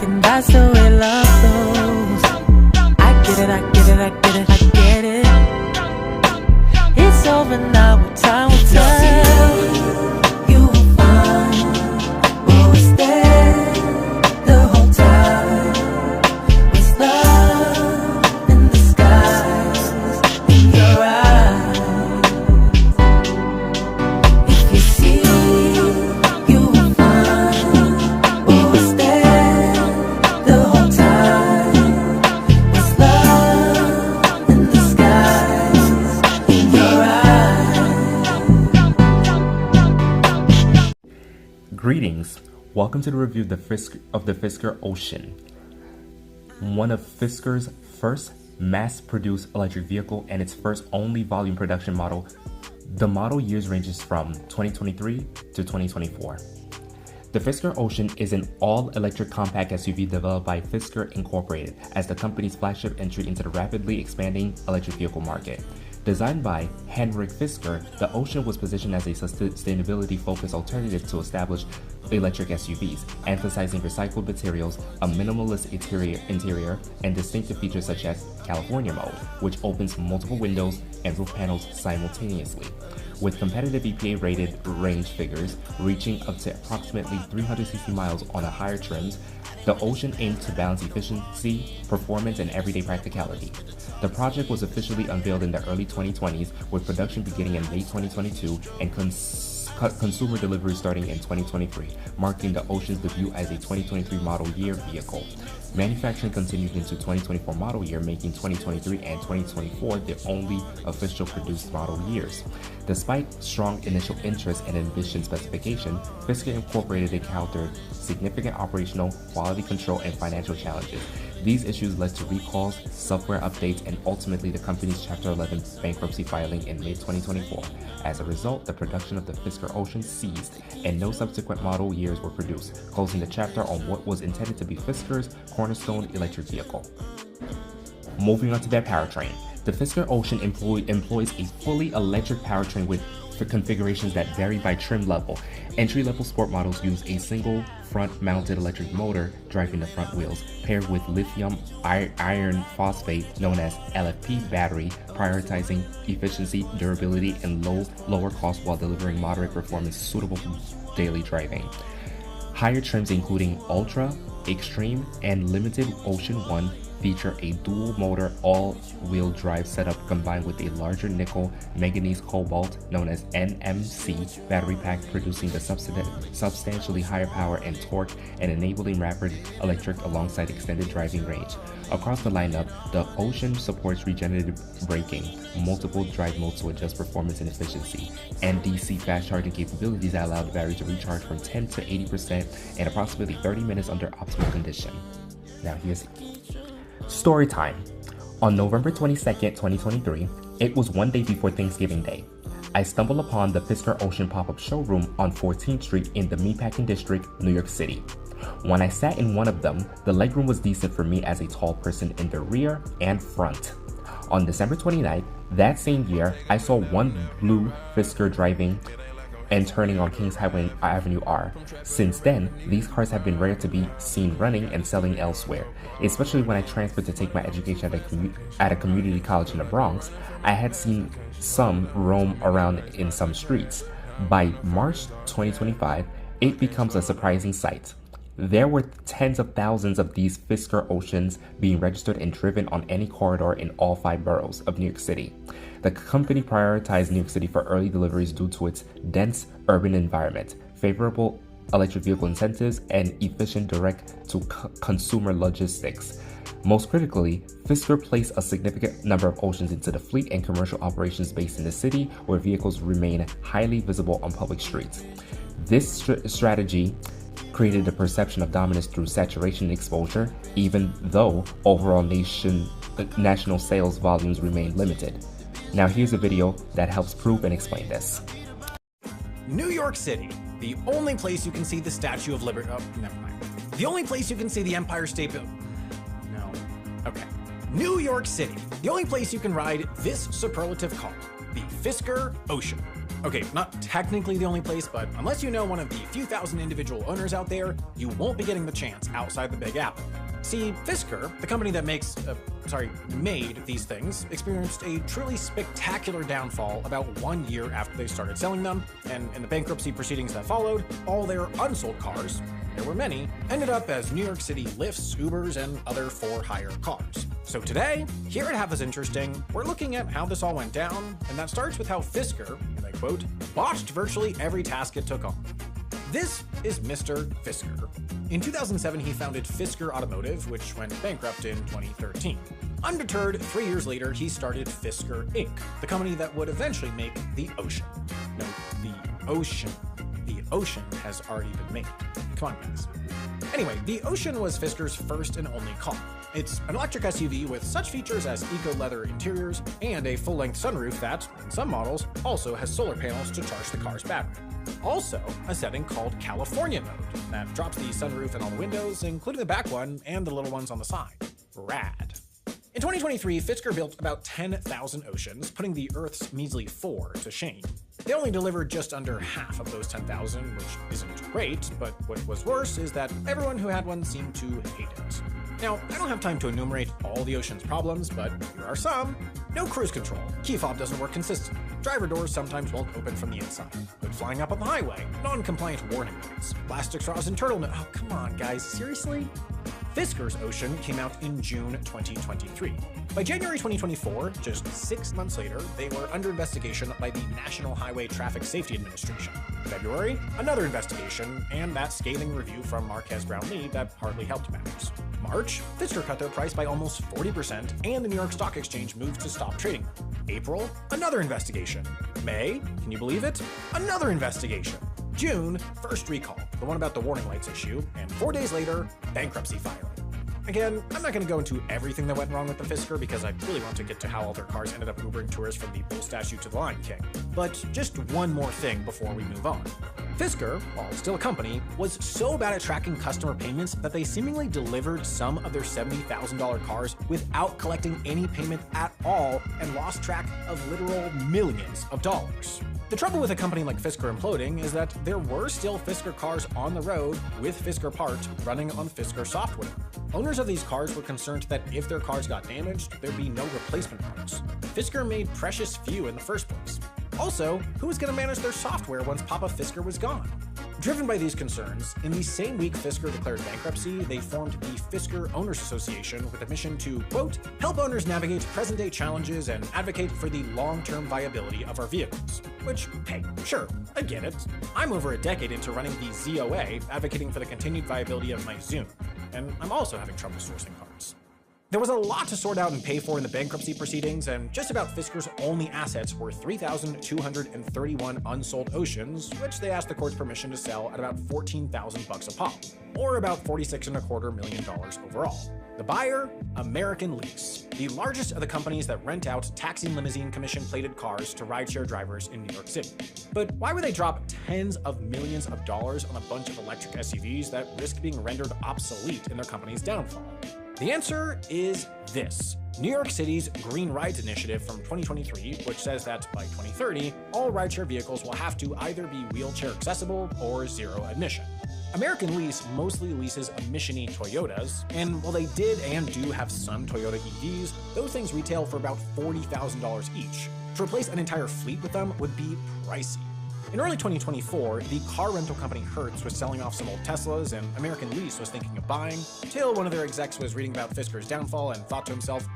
and that's the way love goes. I get it, I get it, I get it, I get it. It's over now, what time will tell. You will find what was there the whole time. Was love in the skies, in your eyes. If you see, you will find what was there the whole time. Was love in the skies, in your eyes. Greetings, welcome to the review of the Fisker Ocean, one of Fisker's first mass-produced electric vehicle and its first only volume production model. The model years ranges from 2023 to 2024. The Fisker Ocean is an all-electric compact SUV developed by Fisker Inc. as the company's flagship entry into the rapidly expanding electric vehicle market. Designed by Henrik Fisker, the Ocean was positioned as a sustainability-focused alternative to established electric SUVs, emphasizing recycled materials, a minimalist interior, and distinctive features such as California mode, which opens multiple windows and roof panels simultaneously. With competitive EPA-rated range figures reaching up to approximately 360 miles on a higher trims, the Ocean aimed to balance efficiency, performance, and everyday practicality. The project was officially unveiled in the early 2020s, with production beginning in late 2022 and consumer delivery starting in 2023, marking the Ocean's debut as a 2023 model year vehicle. Manufacturing continued into 2024 model year, making 2023 and 2024 the only official produced model years. Despite strong initial interest and ambitious specification, Fisker Inc. encountered significant operational, quality control, and financial challenges. These issues led to recalls, software updates, and ultimately the company's Chapter 11 bankruptcy filing in mid-2024. As a result, the production of the Fisker Ocean ceased, and no subsequent model years were produced, closing the chapter on what was intended to be Fisker's cornerstone electric vehicle. Moving on to their powertrain. The Fisker Ocean employs a fully electric powertrain with configurations that vary by trim level. Entry-level sport models use a single front-mounted electric motor driving the front wheels, paired with lithium iron phosphate known as LFP battery, prioritizing efficiency, durability, and lower cost while delivering moderate performance suitable for daily driving. Higher trims including Ultra, Extreme, and Limited Ocean 1 feature a dual-motor all-wheel drive setup combined with a larger nickel manganese cobalt known as NMC battery pack, producing the substantially higher power and torque and enabling rapid electric alongside extended driving range. Across the lineup, the Ocean supports regenerative braking, multiple drive modes to adjust performance and efficiency, and DC fast charging capabilities that allow the battery to recharge from 10 to 80% in approximately 30 minutes under optimal condition. Now here's Storytime. On November 22nd, 2023, it was one day before Thanksgiving Day. I stumbled upon the Fisker Ocean pop-up showroom on 14th Street in the Meatpacking District, New York City. When I sat in one of them, the legroom was decent for me as a tall person in the rear and front. On December 29th, that same year, I saw one blue Fisker driving and turning on Kings Highway Avenue R. Since then, these cars have been rare to be seen running and selling elsewhere. Especially when I transferred to take my education at a community college in the Bronx, I had seen some roam around in some streets. By March 2025, it becomes a surprising sight. There were tens of thousands of these Fisker Oceans being registered and driven on any corridor in all 5 boroughs of New York City. The company prioritized New York City for early deliveries due to its dense urban environment, favorable electric vehicle incentives, and efficient direct-to-consumer logistics. Most critically, Fisker placed a significant number of Oceans into the fleet and commercial operations based in the city, where vehicles remain highly visible on public streets. This strategy created a perception of dominance through saturation and exposure, even though overall national sales volumes remain limited. Now here's a video that helps prove and explain this. New York City, the only place you can see the Statue of Liberty. Oh, never mind. The only place you can see the Empire State Building. No. Okay. New York City, the only place you can ride this superlative car, the Fisker Ocean. Okay, not technically the only place, but unless you know one of the few thousand individual owners out there, you won't be getting the chance outside the Big Apple. See, Fisker, the company that made these things, experienced a truly spectacular downfall about 1 year after they started selling them, and in the bankruptcy proceedings that followed, all their unsold cars, there were many, ended up as New York City Lyfts, Ubers, and other for-hire cars. So today, here at Half as Interesting, we're looking at how this all went down, and that starts with how Fisker, and I quote, botched virtually every task it took on. This is Mr. Fisker. In 2007, he founded Fisker Automotive, which went bankrupt in 2013. Undeterred, 3 years later, he started Fisker Inc., the company that would eventually make the Ocean. No, the Ocean. The Ocean has already been made. Come on, guys. Anyway, the Ocean was Fisker's first and only car. It's an electric SUV with such features as eco-leather interiors and a full-length sunroof that, in some models, also has solar panels to charge the car's battery. Also, a setting called California mode that drops the sunroof and all the windows, including the back one and the little ones on the side. Rad. In 2023, Fisker built about 10,000 Oceans, putting the Earth's measly 4 to shame. They only delivered just under half of those 10,000, which isn't great, but what was worse is that everyone who had one seemed to hate it. Now, I don't have time to enumerate all the Ocean's problems, but here are some. No cruise control. Key fob doesn't work consistently. Driver doors sometimes won't open from the inside. But flying up on the highway. Non-compliant warning lights. Plastic straws and turtle Oh, come on, guys. Seriously? Fisker's Ocean came out in June 2023. By January 2024, just 6 months later, they were under investigation by the National Highway Traffic Safety Administration. February, another investigation, and that scathing review from Marquez Brownlee that hardly helped matters. March, Fisker cut their price by almost 40%, and the New York Stock Exchange moved to stop trading them. April, another investigation. May, can you believe it? Another investigation. June, first recall, the one about the warning lights issue, and 4 days later, bankruptcy filing. Again, I'm not going to go into everything that went wrong with the Fisker because I really want to get to how all their cars ended up Ubering tourists from the bull statue to the Lion King. But just one more thing before we move on. Fisker, while still a company, was so bad at tracking customer payments that they seemingly delivered some of their $70,000 cars without collecting any payment at all and lost track of literal millions of dollars. The trouble with a company like Fisker imploding is that there were still Fisker cars on the road with Fisker parts running on Fisker software. Owners of these cars were concerned that if their cars got damaged, there'd be no replacement parts. Fisker made precious few in the first place. Also, who was going to manage their software once Papa Fisker was gone? Driven by these concerns, in the same week Fisker declared bankruptcy, they formed the Fisker Owners Association with a mission to, quote, help owners navigate present-day challenges and advocate for the long-term viability of our vehicles. Which, hey, sure, I get it. I'm over a decade into running the ZOA, advocating for the continued viability of my Zoom, and I'm also having trouble sourcing parts. There was a lot to sort out and pay for in the bankruptcy proceedings, and just about Fisker's only assets were 3,231 unsold Oceans, which they asked the court's permission to sell at about $14,000 a pop, or about $46.25 million overall. The buyer? American Lease, the largest of the companies that rent out taxi limousine commission-plated cars to rideshare drivers in New York City. But why would they drop tens of millions of dollars on a bunch of electric SUVs that risk being rendered obsolete in their company's downfall? The answer is this. New York City's Green Rides initiative from 2023, which says that by 2030, all rideshare vehicles will have to either be wheelchair accessible or zero emission. American Lease mostly leases emission-y Toyotas, and while they did and do have some Toyota EVs, those things retail for about $40,000 each. To replace an entire fleet with them would be pricey. In early 2024, the car rental company Hertz was selling off some old Teslas, and American Lease was thinking of buying, till one of their execs was reading about Fisker's downfall and thought to himself,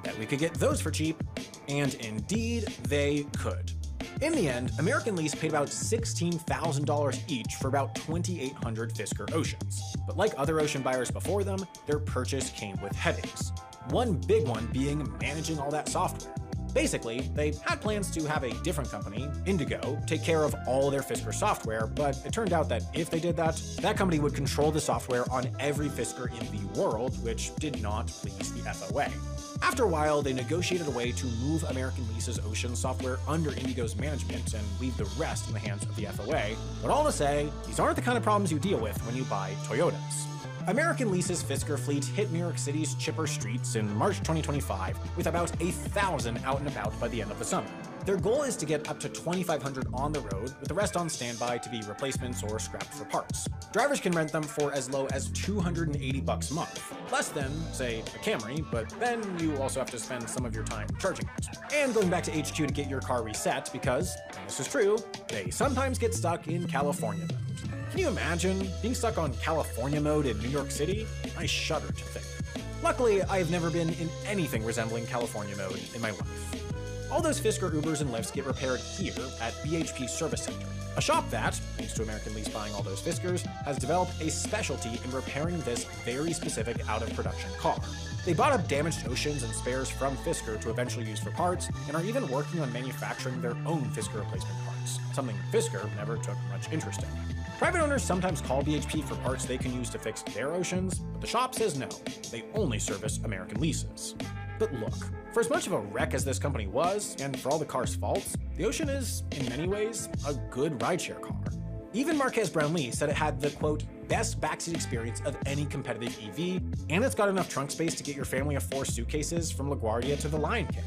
bet we could get those for cheap. And indeed, they could. In the end, American Lease paid about $16,000 each for about 2,800 Fisker Oceans. But like other Ocean buyers before them, their purchase came with headaches. One big one being managing all that software. Basically, they had plans to have a different company, Indigo, take care of all their Fisker software, but it turned out that if they did that, that company would control the software on every Fisker in the world, which did not please the FOA. After a while, they negotiated a way to move American Lease's Ocean software under Indigo's management and leave the rest in the hands of the FOA, but all to say, these aren't the kind of problems you deal with when you buy Toyotas. American Lease's Fisker fleet hit New York City's chipper streets in March 2025 with about 1,000 out and about by the end of the summer. Their goal is to get up to 2,500 on the road, with the rest on standby to be replacements or scrapped for parts. Drivers can rent them for as low as $280 a month, less than, say, a Camry, but then you also have to spend some of your time charging it. And going back to HQ to get your car reset because, and this is true, they sometimes get stuck in California mode. Can you imagine being stuck on California mode in New York City? I shudder to think. Luckily, I have never been in anything resembling California mode in my life. All those Fisker Ubers and Lyfts get repaired here at BHP Service Center, a shop that, thanks to American Lease buying all those Fiskers, has developed a specialty in repairing this very specific out-of-production car. They bought up damaged Oceans and spares from Fisker to eventually use for parts, and are even working on manufacturing their own Fisker replacement parts, something Fisker never took much interest in. Private owners sometimes call BHP for parts they can use to fix their Oceans, but the shop says no, they only service American Leases. But look, for as much of a wreck as this company was, and for all the car's faults, the Ocean is, in many ways, a good rideshare car. Even Marquez Brownlee said it had the, quote, best backseat experience of any competitive EV, and it's got enough trunk space to get your family of 4 suitcases from LaGuardia to the Lion King.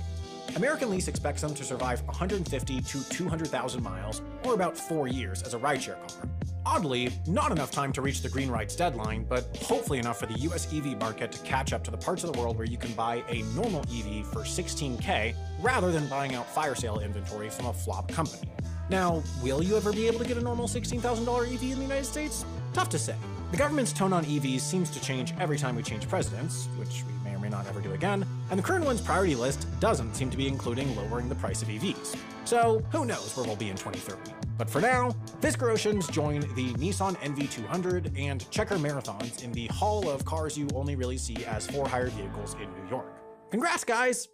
American Lease expects them to survive 150 to 200,000 miles, or about 4 years, as a rideshare car. Oddly, not enough time to reach the green rights deadline, but hopefully enough for the US EV market to catch up to the parts of the world where you can buy a normal EV for $16K rather than buying out fire sale inventory from a flop company. Now, will you ever be able to get a normal $16,000 EV in the United States? Tough to say. The government's tone on EVs seems to change every time we change presidents, which we may or may not ever do again, and the current one's priority list doesn't seem to be including lowering the price of EVs. So who knows where we'll be in 2030. But for now, Fisker Oceans join the Nissan NV200 and Checker Marathons in the hall of cars you only really see as for-hire vehicles in New York. Congrats, guys!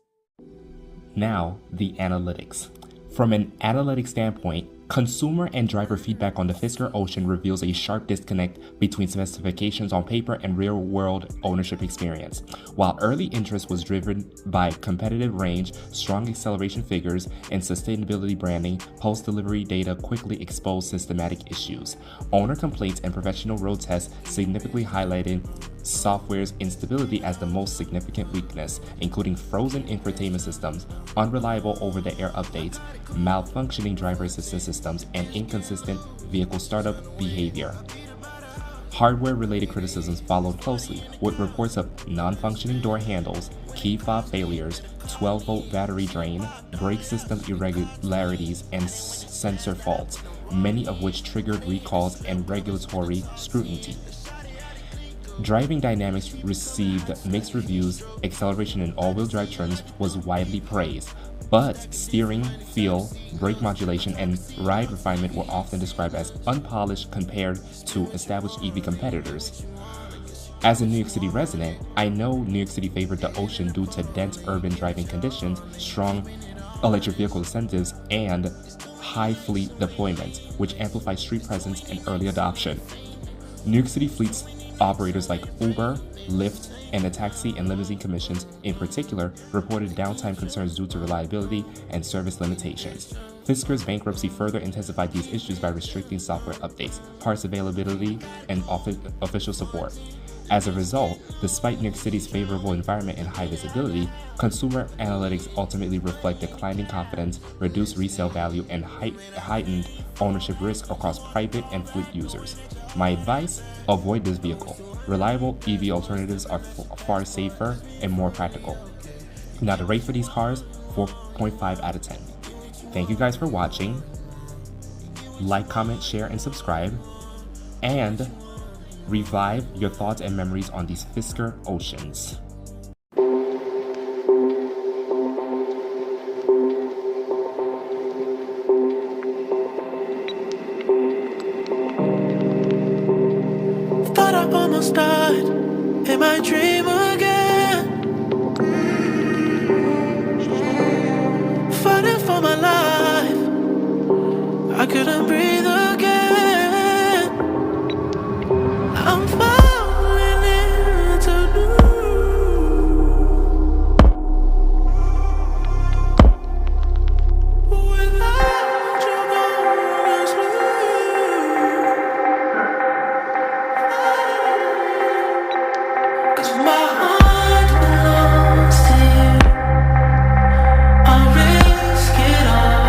Now, the analytics. From an analytic standpoint, consumer and driver feedback on the Fisker Ocean reveals a sharp disconnect between specifications on paper and real-world ownership experience. While early interest was driven by competitive range, strong acceleration figures, and sustainability branding, post-delivery data quickly exposed systematic issues. Owner complaints and professional road tests significantly highlighted software's instability as the most significant weakness, including frozen infotainment systems, unreliable over-the-air updates, malfunctioning driver assistance systems, and inconsistent vehicle startup behavior. Hardware-related criticisms followed closely, with reports of non-functioning door handles, key fob failures, 12-volt battery drain, brake system irregularities, and sensor faults, many of which triggered recalls and regulatory scrutiny. Driving dynamics received mixed reviews. Acceleration in all-wheel drive terms was widely praised, but steering, feel, brake modulation, and ride refinement were often described as unpolished compared to established EV competitors. As a New York City resident, I know New York City favored the Ocean due to dense urban driving conditions, strong electric vehicle incentives, and high fleet deployment, which amplified street presence and early adoption. New York City fleets operators like Uber, Lyft, and the taxi and limousine commissions in particular reported downtime concerns due to reliability and service limitations. Fisker's bankruptcy further intensified these issues by restricting software updates, parts availability, and official support. As a result, despite New York City's favorable environment and high visibility, consumer analytics ultimately reflect declining confidence, reduced resale value, and heightened ownership risk across private and fleet users. My advice? Avoid this vehicle. Reliable EV alternatives are far safer and more practical. Now the rate for these cars, 4.5 out of 10. Thank you guys for watching. Like, comment, share, and subscribe. And revive your thoughts and memories on these Fisker Oceans. Thought I almost died in my dream again, fighting for my life. I couldn't breathe again. I'm falling into without you gonna sleep. 'Cause my heart belongs to you. I'll risk it all.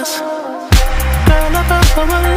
us. Girl, I fell for a